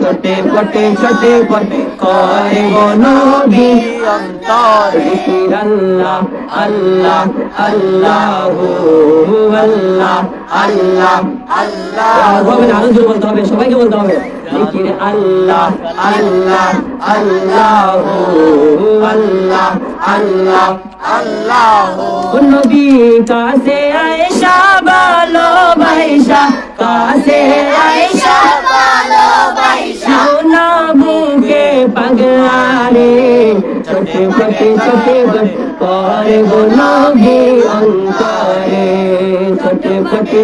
ছোটে পটে করে গো নবী অন্তর জিকির আল্লাহ আল্লাহ আল্লাহু আল্লাহ আল্লাহ আল্লাহ হবে না, আরো জোরে বলতে হবে, সবাইকে বলতে হবে জিকির আল্লাহ আল্লাহ আল্লাহু আল্লাহ আল্লাহ আল্লাহু নবী কাছে আয়েশা ভালোবাসা কাছে আয়েশা ভালোবাসা না বুকে পাগলারে ছোটে পটে করে গো নবী অন্তরে ছোটে পটে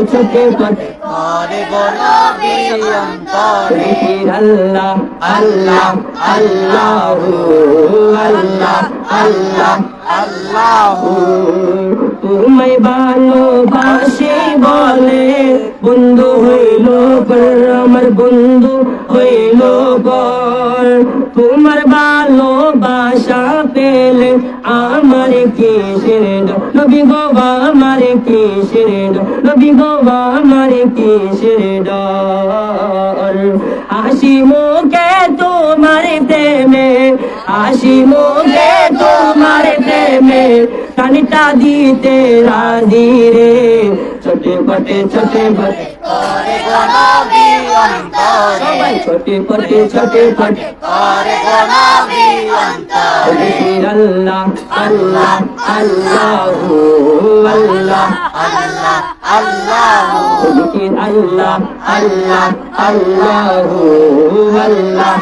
করে গো নবী অন্তরে আল্লাহ আল্লাহ আল্লাহু আল্লাহ আল্লাহ আল্লাহু তোমায় ভালোবাসি বলে বন্ধু হইল পর আমার বন্ধু হইল পর তোমার ভালোবাসা পেলে আমার কিসের ডর নবী গো আমার কিসের ডর নবী গো আমার কিসের ডর হাসি মুখে তোমার প্রেমে হাসি মুখে তোমার প্রেমে কানিটা দিতে রাজি রে ছোটে পটে করে গো নবী অন্তরে সবাই ছোটে পটে করে গো নবী অন্তরে আল্লাহ আল্লাহ আল্লাহু আল্লাহ আল্লাহ আল্লাহু জিকির আল্লাহ আল্লাহ আল্লাহু আল্লাহ